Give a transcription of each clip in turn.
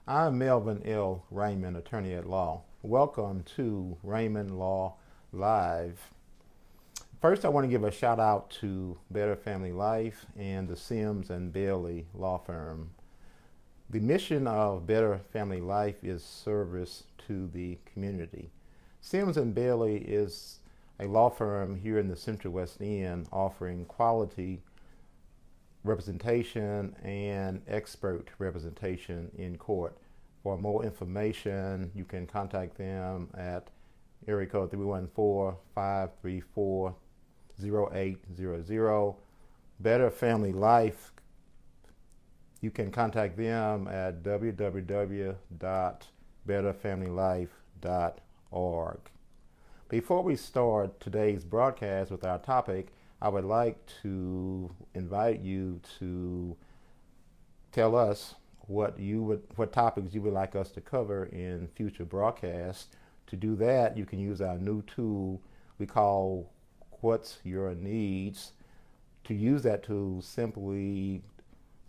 I'm Melvin Raymond, attorney at law. Welcome to Raymond Law Live. First, I want to give a shout out to Better Family Life and the Sims and Bailey law firm. The mission of Better Family Life is service to the community. Sims and Bailey is a law firm here in the Central West End offering quality representation and expert representation in court. For more information, you can contact them at area code 314-534-0800. Better Family Life, you can contact them at www.betterfamilylife.org. Before we start today's broadcast with our topic, I would like to invite you to tell us what topics you would like us to cover in future broadcasts. To do that, you can use our new tool we call What's Your Needs. To use that tool, simply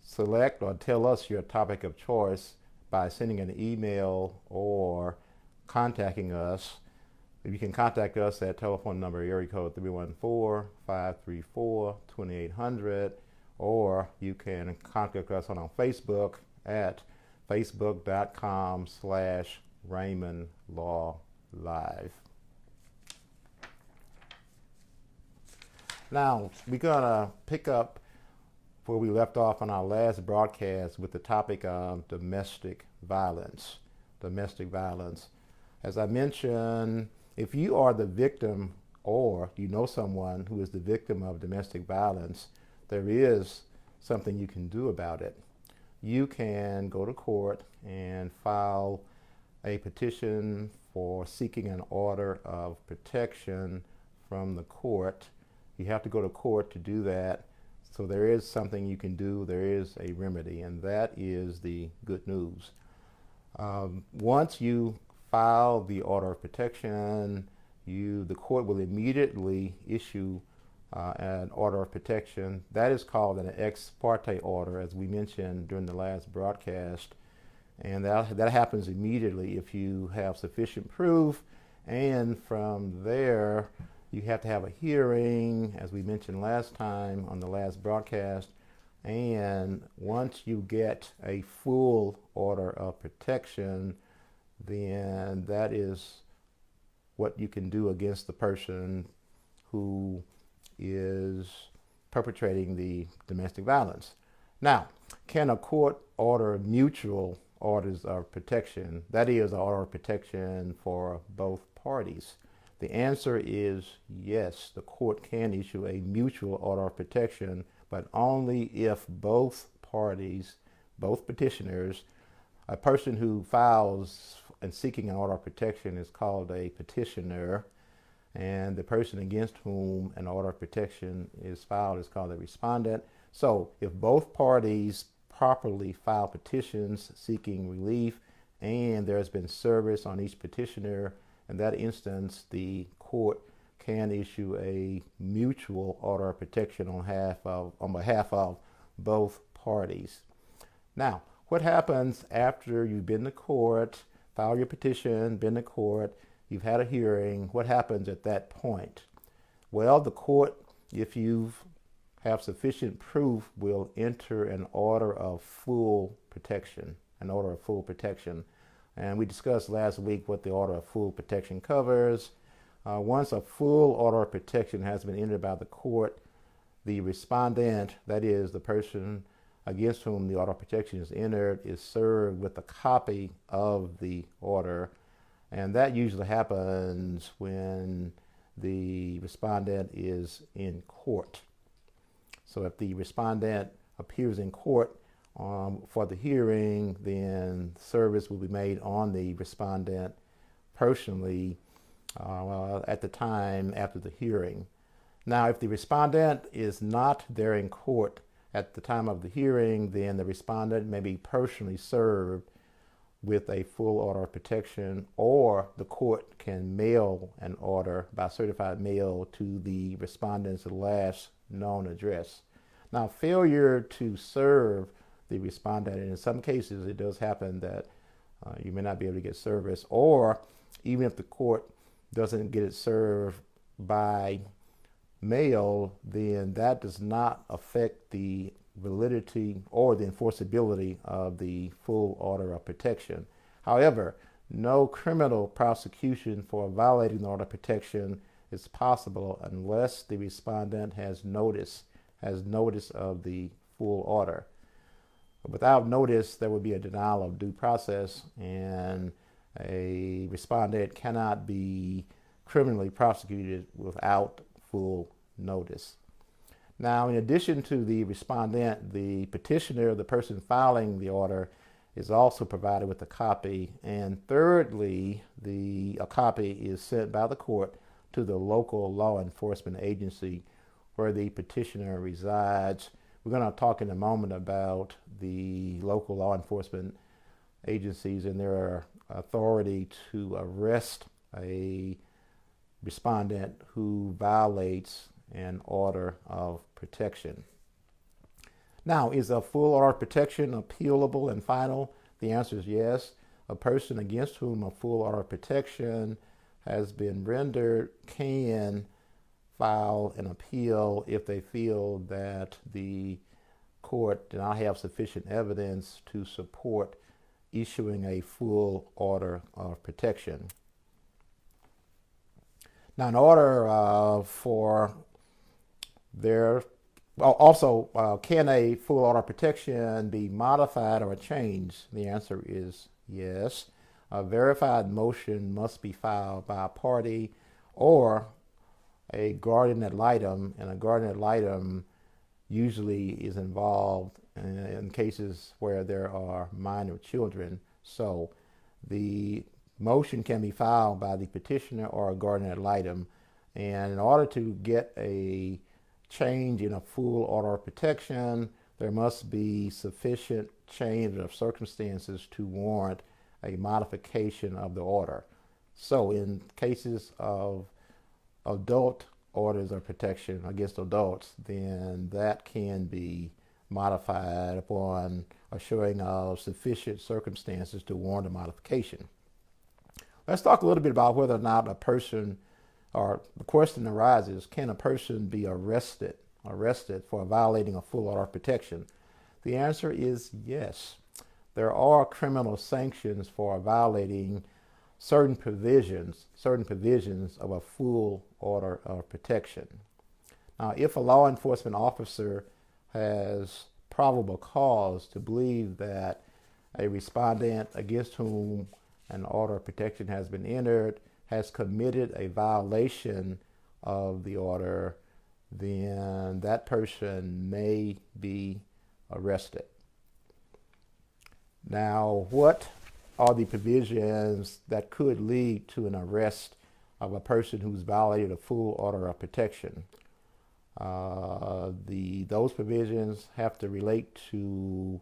select or tell us your topic of choice by sending an email or contacting us. You can contact us at telephone number area code 314-534-2800, or you can contact us on Facebook at facebook.com/Raymond Law Live. Now, we're going to pick up where we left off on our last broadcast with the topic of domestic violence. Domestic violence. As I mentioned, if you are the victim or you know someone who is the victim of domestic violence, there is something you can do about it. You can go to court and file a petition for seeking an order of protection from the court. You have to go to court to do that. So there is something you can do. There is a remedy, and that is the good news. Once you file the order of protection, the court will immediately issue an order of protection. That is called an ex parte order, as we mentioned during the last broadcast. And that happens immediately if you have sufficient proof. And from there, you have to have a hearing, as we mentioned last time on the last broadcast. And once you get a full order of protection, then that is what you can do against the person who is perpetrating the domestic violence. Now, can a court order mutual orders of protection? That is, an order of protection for both parties. The answer is yes, the court can issue a mutual order of protection, but only if both parties, both petitioners, a person who files and seeking an order of protection is called a petitioner, and the person against whom an order of protection is filed is called a respondent. So if both parties properly file petitions seeking relief and there has been service on each petitioner, in that instance, the court can issue a mutual order of protection on behalf of both parties. Now, what happens after you've been to court, file your petition, been to court, you've had a hearing? What happens at that point? Well, the court, if you have sufficient proof, will enter an order of full protection, an order of full protection. And we discussed last week what the order of full protection covers. Once a full order of protection has been entered by the court, the respondent, that is the person against whom the order of protection is entered, is served with a copy of the order. And that usually happens when the respondent is in court. So if the respondent appears in court for the hearing, then service will be made on the respondent personally at the time after the hearing. Now, if the respondent is not there in court at the time of the hearing, then the respondent may be personally served with a full order of protection, or the court can mail an order by certified mail to the respondent's last known address. Now, failure to serve the respondent, and in some cases it does happen that You may not be able to get service, or even if the court doesn't get it served by mail, then that does not affect the validity or the enforceability of the full order of protection. However, no criminal prosecution for violating the order of protection is possible unless the respondent has notice of the full order. Without notice, there would be a denial of due process, and a respondent cannot be criminally prosecuted without full notice. Now, in addition to the respondent, the petitioner, the person filing the order, is also provided with a copy. And thirdly, a copy is sent by the court to the local law enforcement agency where the petitioner resides. We're going to talk in a moment about the local law enforcement agencies and their authority to arrest a respondent who violates an order of protection. Now, is a full order of protection appealable and final? The answer is yes. A person against whom a full order of protection has been rendered can file an appeal if they feel that the court did not have sufficient evidence to support issuing a full order of protection. Now, in order can a full order of protection be modified or changed? The answer is yes. A verified motion must be filed by a party or a guardian ad litem, and a guardian ad litem usually is involved in cases where there are minor children. So the motion can be filed by the petitioner or a guardian ad litem, and in order to get a change in a full order of protection, there must be sufficient change of circumstances to warrant a modification of the order. So in cases of adult orders of protection against adults, then that can be modified upon a showing of sufficient circumstances to warrant a modification. Let's talk a little bit about whether or not a person, or the question arises, can a person be arrested for violating a full order of protection? The answer is yes. There are criminal sanctions for violating certain provisions of a full order of protection. Now, if a law enforcement officer has probable cause to believe that a respondent against whom an order of protection has been entered has committed a violation of the order, then that person may be arrested. Now, what are the provisions that could lead to an arrest of a person who's violated a full order of protection? Those provisions have to relate to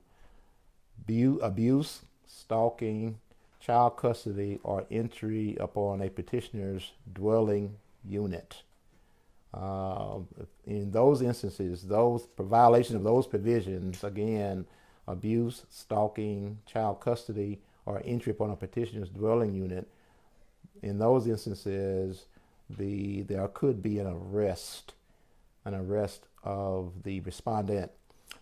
abuse, stalking, child custody, or entry upon a petitioner's dwelling unit. In those instances, for violation of those provisions, again, abuse, stalking, child custody, or entry upon a petitioner's dwelling unit, in those instances, there could be an arrest of the respondent.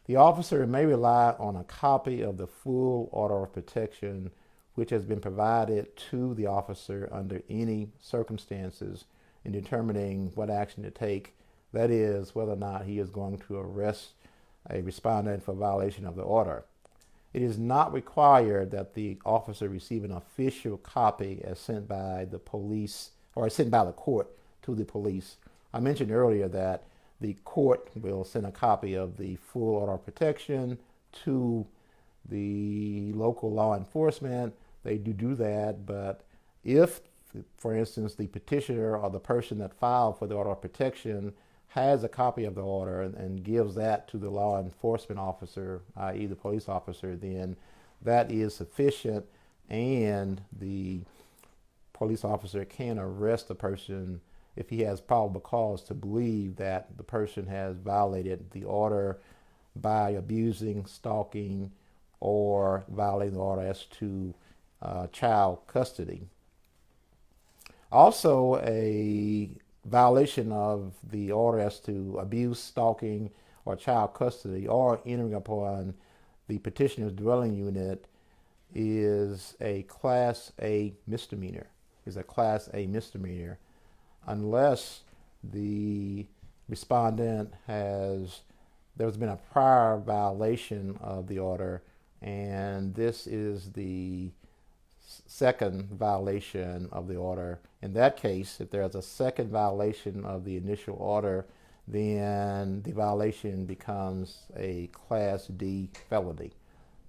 The officer may rely on a copy of the full order of protection which has been provided to the officer under any circumstances in determining what action to take. That is, whether or not he is going to arrest a respondent for violation of the order. It is not required that the officer receive an official copy as sent by the police or sent by the court to the police. I mentioned earlier that the court will send a copy of the full order of protection to the local law enforcement. They do that, but if, for instance, the petitioner or the person that filed for the order of protection has a copy of the order and gives that to the law enforcement officer, i.e. the police officer, then that is sufficient, and the police officer can arrest the person if he has probable cause to believe that the person has violated the order by abusing, stalking, or violating the order as to child custody. Also, a violation of the order as to abuse, stalking, or child custody, or entering upon the petitioner's dwelling unit is a Class A misdemeanor. Unless the respondent there's been a prior violation of the order, and this is the second violation of the order. In that case, if there's a second violation of the initial order, then the violation becomes a Class D felony.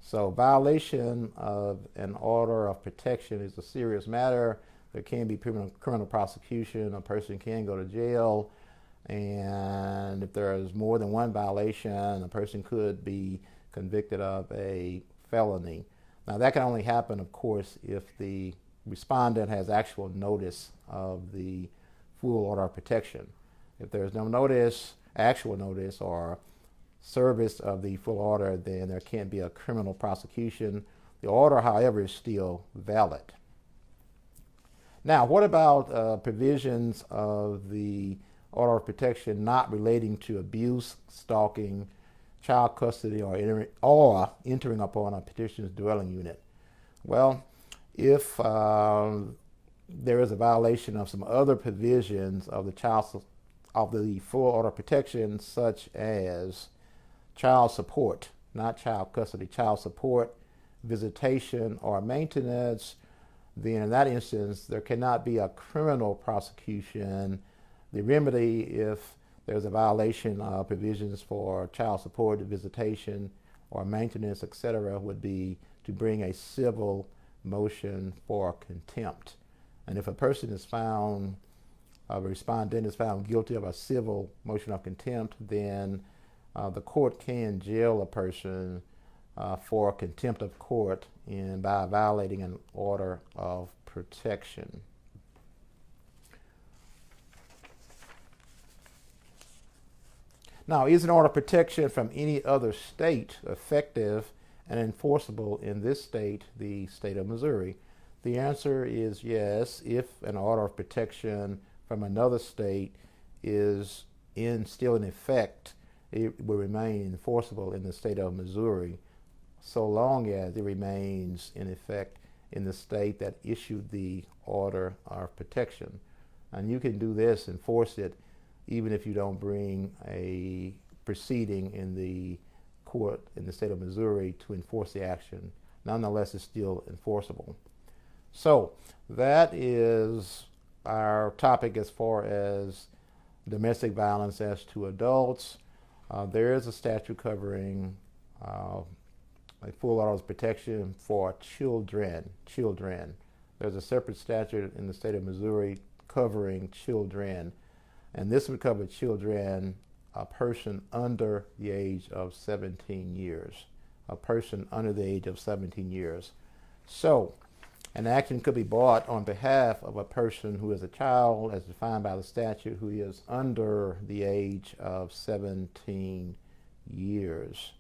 So violation of an order of protection is a serious matter. There can be criminal prosecution. A person can go to jail. And if there is more than one violation, a person could be convicted of a felony. Now, that can only happen, of course, if the respondent has actual notice of the full order of protection. If there's no notice, actual notice, or service of the full order, then there can't be a criminal prosecution. The order, however, is still valid. Now, what about provisions of the order of protection not relating to abuse, stalking, child custody, or entering upon a petitioner's dwelling unit? Well, if there is a violation of some other provisions of the full order of protection, such as child support, not child custody, child support, visitation, or maintenance, then in that instance, there cannot be a criminal prosecution. The remedy, if there's a violation of provisions for child support, visitation, or maintenance, etc., would be to bring a civil motion for contempt. And if a respondent is found guilty of a civil motion of contempt, then the court can jail a person for contempt of court by violating an order of protection. Now, is an order of protection from any other state effective and enforceable in this state, the state of Missouri? The answer is yes, if an order of protection from another state is still in effect. It will remain enforceable in the state of Missouri so long as it remains in effect in the state that issued the order of protection. And you can do this, enforce it, even if you don't bring a proceeding in the court in the state of Missouri to enforce the action. Nonetheless, it's still enforceable. So that is our topic as far as domestic violence as to adults. There is a statute covering a full order of protection for children. There's a separate statute in the state of Missouri covering children, and this would cover children, a person under the age of 17 years. A person under the age of 17 years. So, an action could be brought on behalf of a person who is a child, as defined by the statute, who is under the age of 17 years.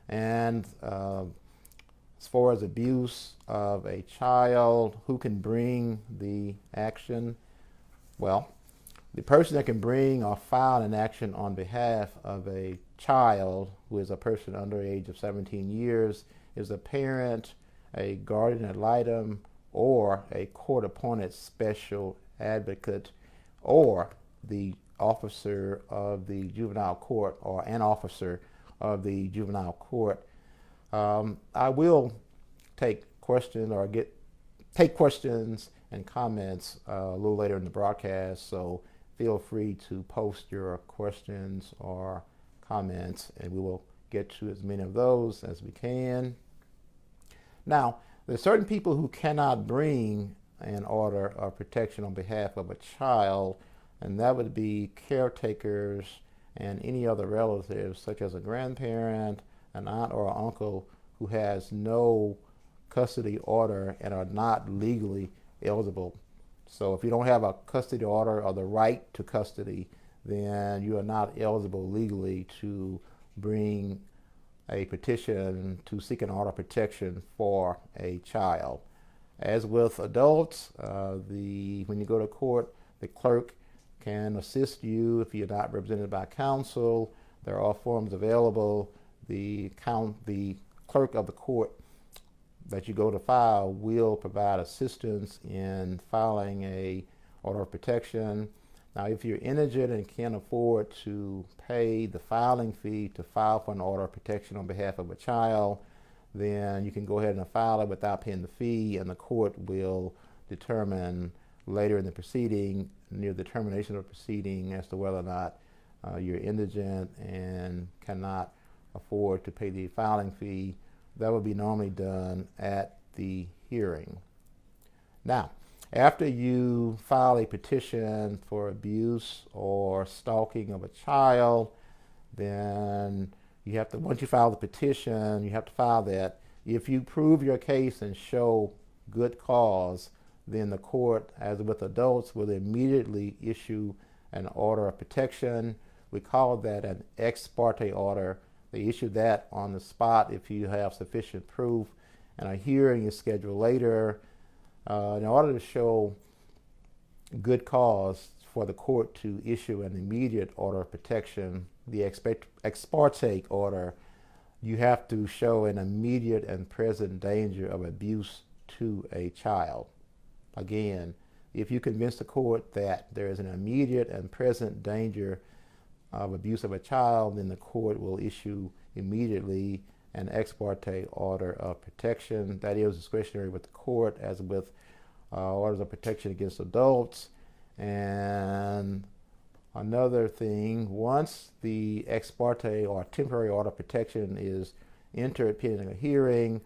And as far as abuse of a child, who can bring the action? Well, the person that can bring or file an action on behalf of a child who is a person under the age of 17 years is a parent, a guardian ad litem, or a court-appointed special advocate, or the officer of the juvenile court, or an officer of the juvenile court. I will take questions and comments a little later in the broadcast, so feel free to post your questions or comments, and we will get to as many of those as we can. Now, there's certain people who cannot bring an order of protection on behalf of a child, and that would be caretakers and any other relatives, such as a grandparent, an aunt, or an uncle who has no custody order and are not legally eligible. So if you don't have a custody order or the right to custody, then you are not eligible legally to bring a petition to seek an order of protection for a child. As with adults, when you go to court, the clerk can assist you if you're not represented by counsel. There are forms available. The clerk of the court that you go to file will provide assistance in filing a order of protection. Now, if you're indigent and can't afford to pay the filing fee to file for an order of protection on behalf of a child, then you can go ahead and file it without paying the fee, and the court will determine later in the proceeding, near the termination of the proceeding, as to whether or not you're indigent and cannot afford to pay the filing fee. That would be normally done at the hearing. Now, after you file a petition for abuse or stalking of a child, then you have to, once you file the petition, you have to file that. If you prove your case and show good cause, then the court, as with adults, will immediately issue an order of protection. We call that an ex parte order. They issue that on the spot if you have sufficient proof, and a hearing is scheduled later. In order to show good cause for the court to issue an immediate order of protection, the ex parte order, you have to show an immediate and present danger of abuse to a child. Again, if you convince the court that there is an immediate and present danger of abuse of a child, then the court will issue immediately an ex parte order of protection. That is discretionary with the court, as with orders of protection against adults. And another thing, once the ex parte or temporary order of protection is entered pending a hearing,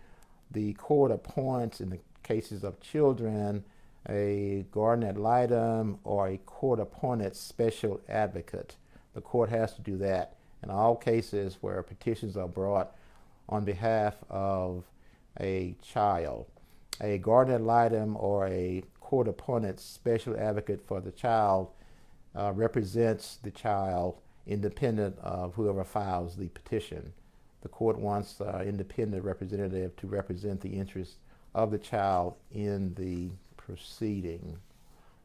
the court appoints, in the cases of children, a guardian ad litem or a court-appointed special advocate. The court has to do that in all cases where petitions are brought on behalf of a child. A guardian ad litem or a court-appointed special advocate for the child represents the child independent of whoever files the petition. The court wants an independent representative to represent the interests of the child in the proceeding.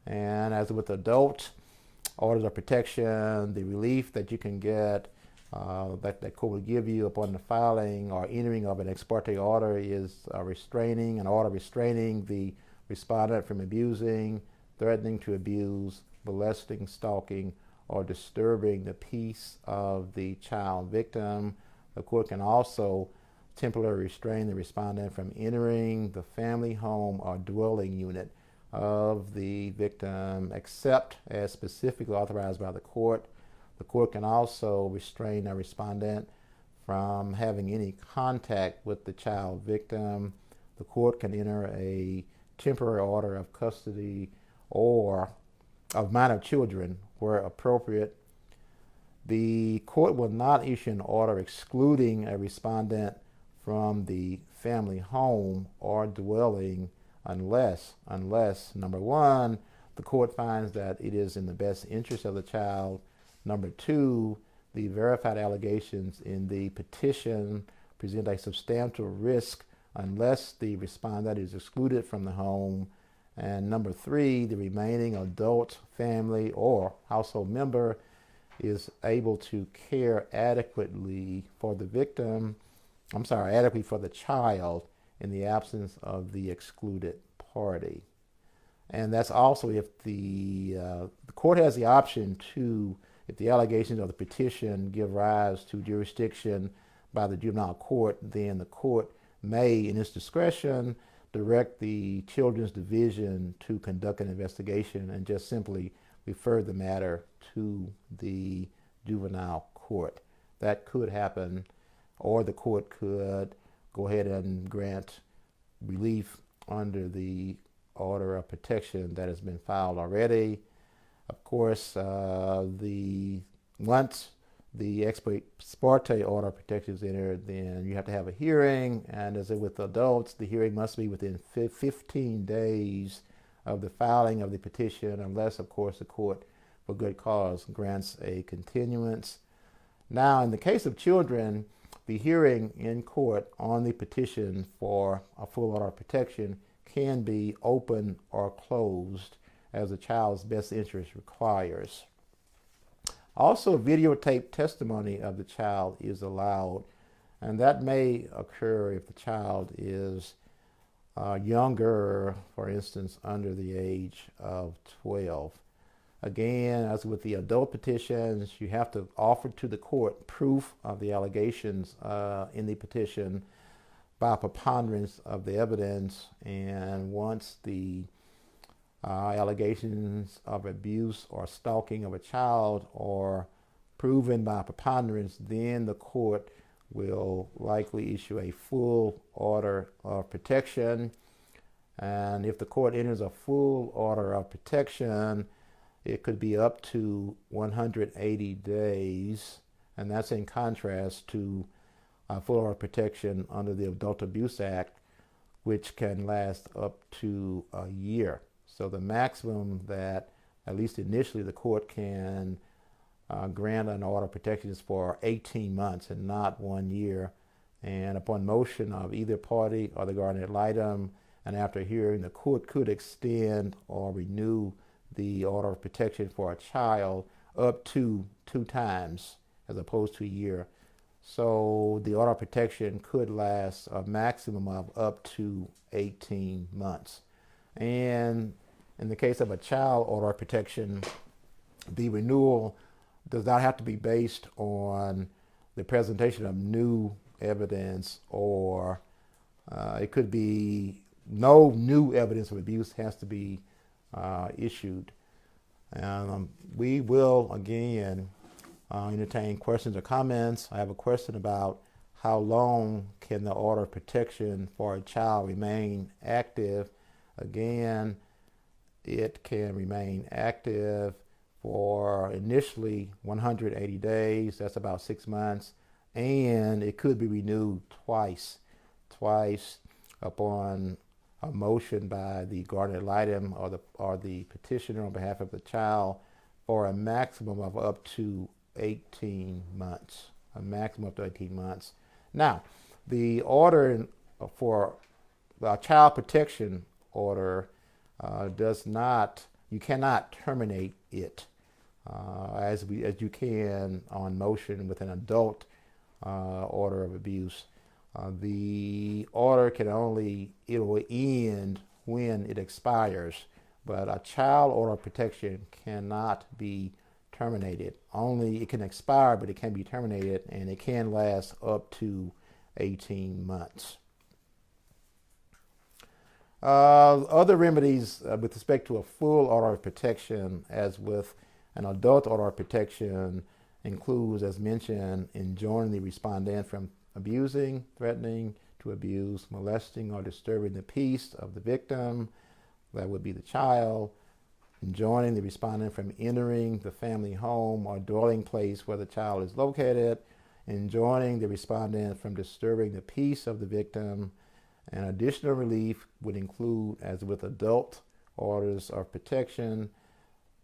And as with adult orders of protection, the relief that you can get, that court will give you upon the filing or entering of an ex parte order, is an order restraining the respondent from abusing, threatening to abuse, molesting, stalking, or disturbing the peace of the child victim. The court can also temporarily restrain the respondent from entering the family home or dwelling unit of the victim, except as specifically authorized by the court. The court can also restrain a respondent from having any contact with the child victim. The court can enter a temporary order of custody or of minor children where appropriate. The court will not issue an order excluding a respondent from the family home or dwelling unless, number one, the court finds that it is in the best interest of the child. Number two, the verified allegations in the petition present a substantial risk unless the respondent is excluded from the home. And number three, the remaining adult, family, or household member is able to care adequately for the adequately for the child in the absence of the excluded party. And that's also if the court has the option to, if the allegations of the petition give rise to jurisdiction by the juvenile court, then the court may, in its discretion, direct the Children's Division to conduct an investigation and just simply refer the matter to the juvenile court. That could happen, or the court could go ahead and grant relief under the order of protection that has been filed already. Of course, once the ex parte order of protection is entered, then you have to have a hearing, and as with adults, the hearing must be within 15 days of the filing of the petition, unless, of course, the court, for good cause, grants a continuance. Now, in the case of children, the hearing in court on the petition for a full order of protection can be open or closed as the child's best interest requires. Also, videotape testimony of the child is allowed, and that may occur if the child is younger, for instance, under the age of 12. Again, as with the adult petitions, you have to offer to the court proof of the allegations in the petition by preponderance of the evidence, and once the allegations of abuse or stalking of a child are proven by preponderance, then the court will likely issue a full order of protection. And if the court enters a full order of protection, it could be up to 180 days, and that's in contrast to full order of protection under the Adult Abuse Act, which can last up to a year. So the maximum that, at least initially, the court can grant an order of protection is for 18 months and not 1 year. And upon motion of either party or the guardian ad litem, and after hearing, the court could extend or renew the order of protection for a child up to 2 times as opposed to a year. So the order of protection could last a maximum of up to 18 months. And in the case of a child order of protection, the renewal does not have to be based on the presentation of new evidence, or it could be no new evidence of abuse has to be issued. And we will again entertain questions or comments. I have a question about how long can the order of protection for a child remain active. Again, it can remain active for initially 180 days, that's about 6 months, and it could be renewed twice upon a motion by the guardian ad litem or the petitioner on behalf of the child for a maximum of up to 18 months. A maximum up to 18 months. Now, the order for a child protection order you cannot terminate it as you can on motion with an adult order of abuse. The order it will end when it expires, but a child order of protection cannot be terminated. Only it can expire, but it can be terminated, and it can last up to 18 months. Other remedies with respect to a full order of protection, as with an adult order of protection, includes, as mentioned, enjoining the respondent from abusing, threatening to abuse, molesting, or disturbing the peace of the victim, that would be the child, enjoining the respondent from entering the family home or dwelling place where the child is located, enjoining the respondent from disturbing the peace of the victim. And additional relief would include, as with adult orders of protection,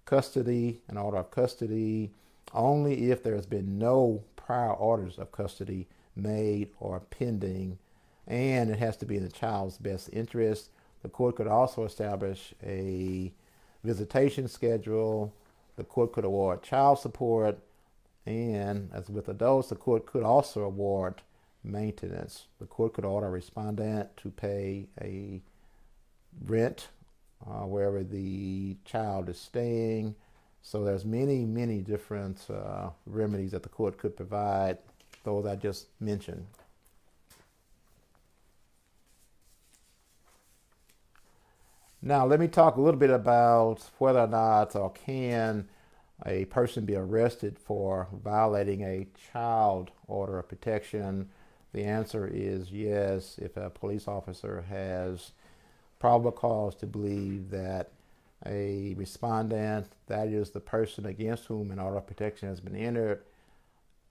custody, an order of custody, only if there has been no prior orders of custody made or pending, and it has to be in the child's best interest. The court could also establish a visitation schedule. The court could award child support, and as with adults, the court could also award maintenance. The court could order a respondent to pay a rent wherever the child is staying. So there's many different remedies that the court could provide, those I just mentioned. Now let me talk a little bit about whether or not or can a person be arrested for violating a child order of protection. The answer is yes, if a police officer has probable cause to believe that a respondent, that is the person against whom an order of protection has been entered,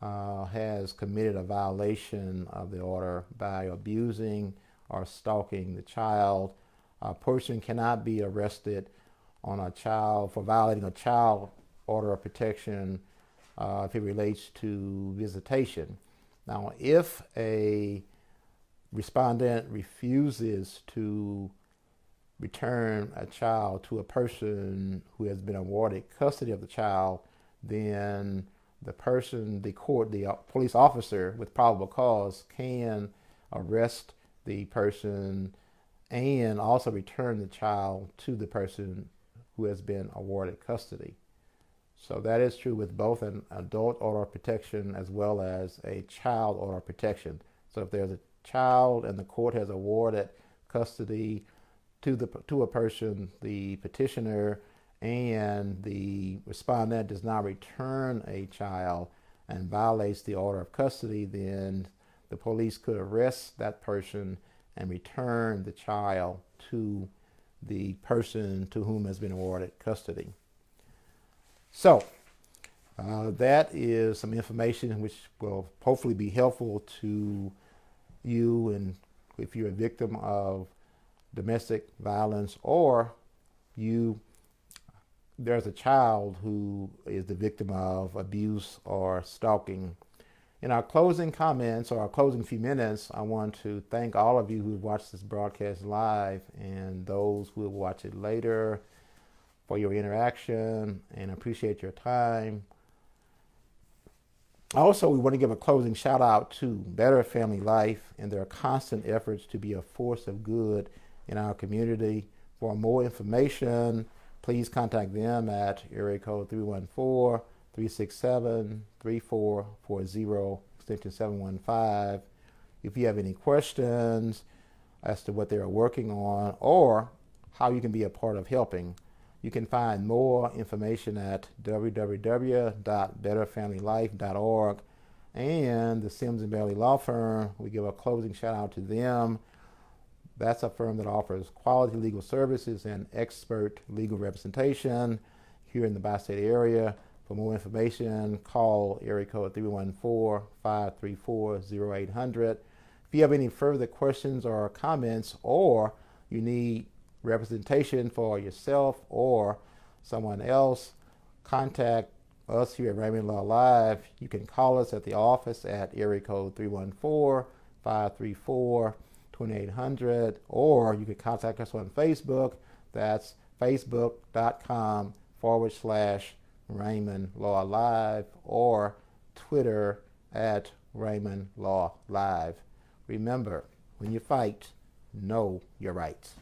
has committed a violation of the order by abusing or stalking the child. A person cannot be arrested on a child for violating a child order of protection if it relates to visitation. Now, if a respondent refuses to return a child to a person who has been awarded custody of the child, then the court, the police officer with probable cause can arrest the person and also return the child to the person who has been awarded custody. So that is true with both an adult order of protection as well as a child order of protection. So if there's a child and the court has awarded custody to a person, the petitioner and the respondent does not return a child and violates the order of custody, then the police could arrest that person and return the child to the person to whom has been awarded custody. So that is some information which will hopefully be helpful to you, and if you're a victim of domestic violence or there's a child who is the victim of abuse or stalking. In our closing comments, or our closing few minutes, I want to thank all of you who have watched this broadcast live and those who will watch it later for your interaction, and appreciate your time. Also, we want to give a closing shout out to Better Family Life and their constant efforts to be a force of good in our community. For more information, please contact them at area code 314-367-3440, extension 715. If you have any questions as to what they are working on or how you can be a part of helping, you can find more information at www.betterfamilylife.org. And the Sims and Bailey Law Firm, we give a closing shout out to them. That's a firm that offers quality legal services and expert legal representation here in the bi-state area. For more information, call area code 314-534-0800. If you have any further questions or comments, or you need representation for yourself or someone else, contact us here at Raymond Law Live. You can call us at the office at area code 314-534-2800, or you can contact us on Facebook. That's facebook.com/Raymond Law Live, or Twitter at Raymond Law Live. Remember, when you fight, know your rights.